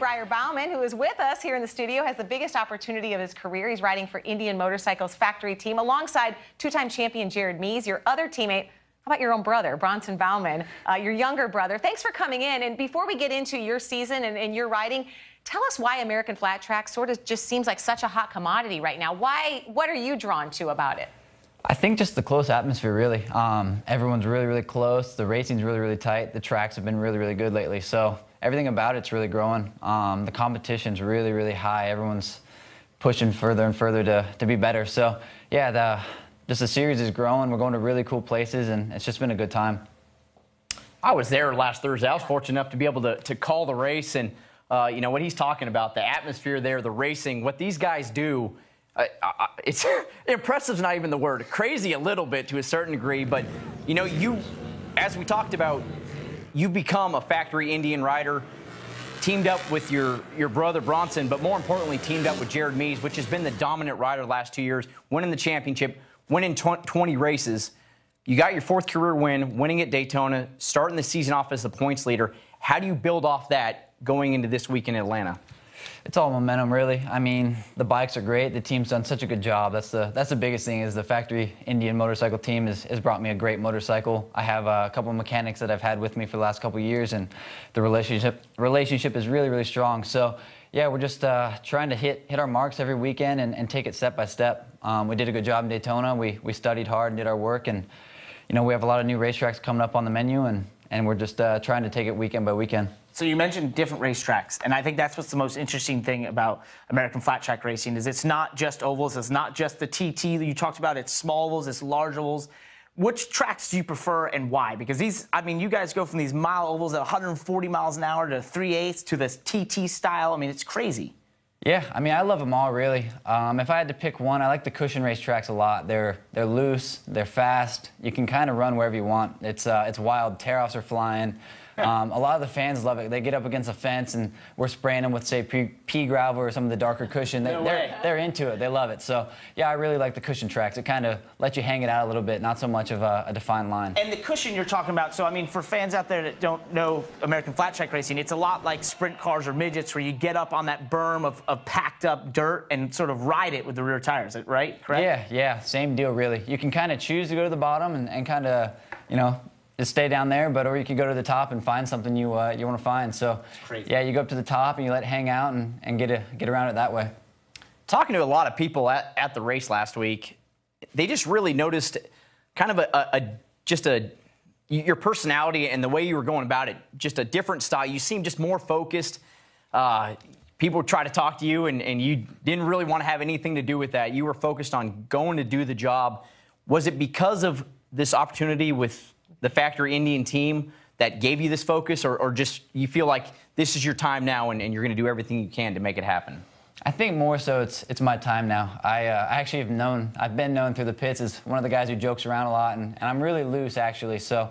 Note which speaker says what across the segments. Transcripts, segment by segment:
Speaker 1: Briar Bauman, who is with us here in the studio, has the biggest opportunity of his career. He's riding for Indian Motorcycles factory team alongside two-time champion Jared Mees, your other teammate. How about your own brother, Bronson Bauman, your younger brother? Thanks for coming in. And before we get into your season and your riding, tell us why American flat track sort of just seems like such a hot commodity right now. What are you drawn to about it?
Speaker 2: I think just the close atmosphere, really. Everyone's really, really close. The racing's really, really tight. The tracks have been really, really good lately. So everything about it's really growing. The competition's really, really high. Everyone's pushing further and further to be better. So yeah, just the series is growing. We're going to really cool places, and it's just been a good time.
Speaker 3: I was there last Thursday. I was fortunate enough to be able to call the race, and you know what he's talking about, the atmosphere there, the racing, what these guys do. It's impressive's not even the word. Crazy a little bit to a certain degree, but you know, as we talked about, you become a factory Indian rider, teamed up with your brother Bronson, but more importantly, teamed up with Jared Mees, which has been the dominant rider the last 2 years, winning the championship, winning 20 races. You got your 4th career win, winning at Daytona, starting the season off as the points leader. How do you build off that going into this week in Atlanta?
Speaker 2: It's all momentum, really. I mean, the bikes are great. The team's done such a good job. That's the biggest thing, is the factory Indian motorcycle team has brought me a great motorcycle. I have a couple of mechanics that I've had with me for the last couple of years, and the relationship is really, really strong. So yeah, we're just trying to hit our marks every weekend and take it step by step. We did a good job in Daytona. We studied hard and did our work, and you know, we have a lot of new racetracks coming up on the menu, and we're just trying to take it weekend by weekend.
Speaker 4: So you mentioned different racetracks, and I think that's what's the most interesting thing about American flat track racing is it's not just ovals, it's not just the TT that you talked about, it's small ovals, it's large ovals. Which tracks do you prefer and why? Because these, I mean, you guys go from these mile ovals at 140 miles an hour to 3/8 to this TT style. I mean, it's crazy.
Speaker 2: Yeah, I mean, I love them all, really. If I had to pick one, I like the cushion racetracks a lot. They're loose, they're fast. You can kind of run wherever you want. It's wild. Tear-offs are flying. A lot of the fans love it. They get up against a fence, and we're spraying them with, say, pea gravel or some of the darker cushion. They're into it. They love it. So, yeah, I really like the cushion tracks. It kind of lets you hang it out a little bit, not so much of a defined line.
Speaker 4: And the cushion you're talking about, so, I mean, for fans out there that don't know American flat track racing, it's a lot like sprint cars or midgets where you get up on that berm of packed up dirt and sort of ride it with the rear tires, right? Correct?
Speaker 2: Yeah, same deal, really. You can kind of choose to go to the bottom and kind of, you know, just stay down there, or you could go to the top and find something you want to find. So, yeah, you go up to the top and you let it hang out and get around it that way.
Speaker 3: Talking to a lot of people at the race last week, they just really noticed kind of your personality and the way you were going about it, just a different style. You seemed just more focused. People try to talk to you, and you didn't really want to have anything to do with that. You were focused on going to do the job. Was it because of this opportunity with the factory Indian team that gave you this focus, or just you feel like this is your time now and you're going to do everything you can to make it happen?
Speaker 2: I think more so it's my time now. I actually I've been known through the pits as one of the guys who jokes around a lot, and I'm really loose, actually. So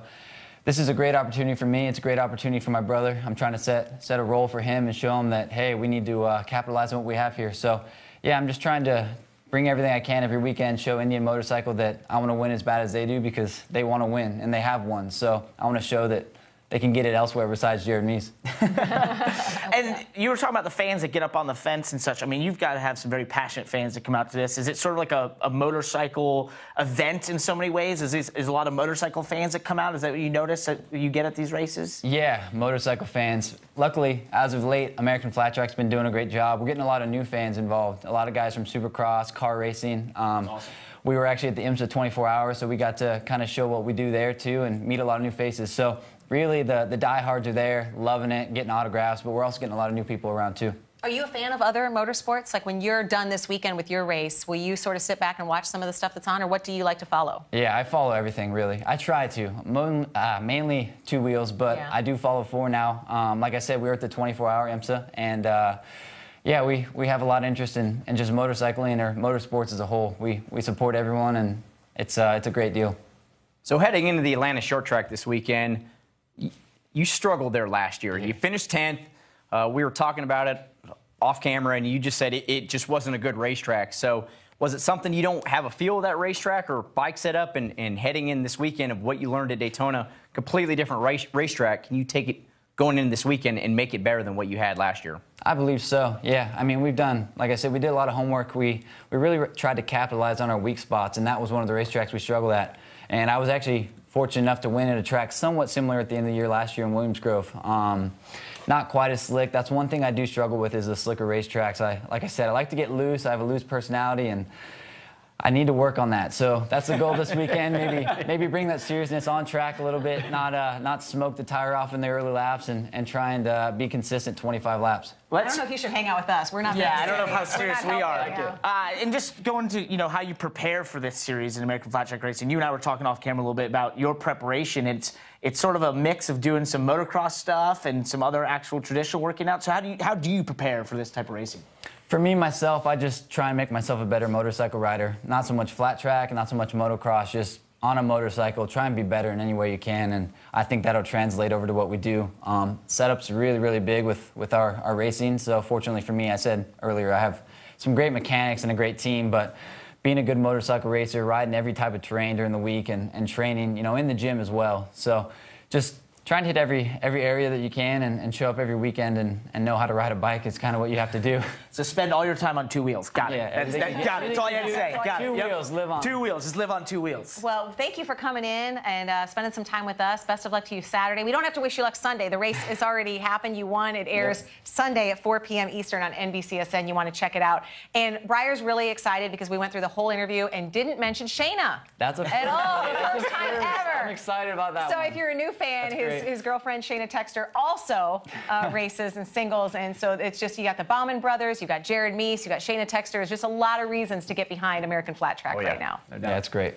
Speaker 2: this is a great opportunity for me. It's a great opportunity for my brother. I'm trying to set a role for him and show him that, hey, we need to capitalize on what we have here. So yeah, I'm just trying to bring everything I can every weekend, show Indian Motorcycle that I want to win as bad as they do, because they want to win, and they have won. So I want to show that they can get it elsewhere besides Jared Mees.
Speaker 4: And you were talking about the fans that get up on the fence and such. I mean, you've got to have some very passionate fans that come out to this. Is it sort of like a motorcycle event in so many ways? Is a lot of motorcycle fans that come out? Is that what you notice that you get at these races? Yeah,
Speaker 2: motorcycle fans. Luckily, as of late, American Flat Track's been doing a great job. We're getting a lot of new fans involved. A lot of guys from Supercross, car racing.
Speaker 4: Awesome.
Speaker 2: We were actually at the IMSA 24 Hours, so we got to kind of show what we do there, too, and meet a lot of new faces. So really, the diehards are there, loving it, getting autographs, but we're also getting a lot of new people around, too.
Speaker 1: Are you a fan of other motorsports? Like, when you're done this weekend with your race, will you sort of sit back and watch some of the stuff that's on, or what do you like to follow?
Speaker 2: Yeah, I follow everything, really. I try to. Mainly two wheels, but yeah, I do follow four now. Like I said, we were at the 24-hour IMSA, and yeah, we have a lot of interest in just motorcycling or motorsports as a whole. We support everyone, and it's a great deal.
Speaker 3: So heading into the Atlanta short track this weekend, you struggled there last year. You finished 10th. We were talking about it off camera, and you just said it just wasn't a good racetrack. So was it something you don't have a feel of that racetrack or bike setup, and heading in this weekend of what you learned at Daytona, completely different racetrack, can you take it going into this weekend and make it better than what you had last year?
Speaker 2: I believe so, yeah. I mean, we've done, like I said, we did a lot of homework. We really tried to capitalize on our weak spots, and that was one of the racetracks we struggled at. And I was actually fortunate enough to win at a track somewhat similar at the end of the year last year in Williams Grove. Not quite as slick. That's one thing I do struggle with is the slicker racetracks. Like I said, I like to get loose. I have a loose personality, and I need to work on that. So that's the goal this weekend. Maybe bring that seriousness on track a little bit, not smoke the tire off in the early laps, and try and be consistent 25 laps.
Speaker 1: I don't know if you should hang out with us. We're not.
Speaker 4: Yeah, I don't know how serious we are.
Speaker 1: Yeah.
Speaker 4: And just going to how you prepare for this series in American Flat Track Racing. You and I were talking off camera a little bit about your preparation. It's sort of a mix of doing some motocross stuff and some other actual traditional working out. So how do you prepare for this type of racing?
Speaker 2: For me, myself, I just try and make myself a better motorcycle rider. Not so much flat track, not so much motocross, just on a motorcycle, try and be better in any way you can, and I think that'll translate over to what we do. Setup's really, really big with our racing, so fortunately for me, I said earlier, I have some great mechanics and a great team, but being a good motorcycle racer, riding every type of terrain during the week and training, in the gym as well. So just trying to hit every area that you can and show up every weekend and know how to ride a bike is kind of what you have to do.
Speaker 4: So spend all your time on two wheels. Got it.
Speaker 2: Yeah,
Speaker 4: Got it. That's all you have to say. Got it.
Speaker 2: Two wheels, live on.
Speaker 4: Two wheels. Just live on two wheels.
Speaker 1: Well, thank you for coming in and spending some time with us. Best of luck to you Saturday. We don't have to wish you luck Sunday. The race has already happened. You won. It airs Sunday at 4 p.m. Eastern on NBCSN. You want to check it out. And Briar's really excited because we went through the whole interview and didn't mention Shayna.
Speaker 2: At
Speaker 1: all. The first time ever.
Speaker 2: I'm excited about that
Speaker 1: So
Speaker 2: one.
Speaker 1: if you're a new fan, his girlfriend Shayna Texter also races in singles, and so it's just you got the Bauman brothers, you got Jared Meese, you got Shayna Texter. There's just a lot of reasons to get behind American Flat Track right now.
Speaker 2: Yeah, it's great.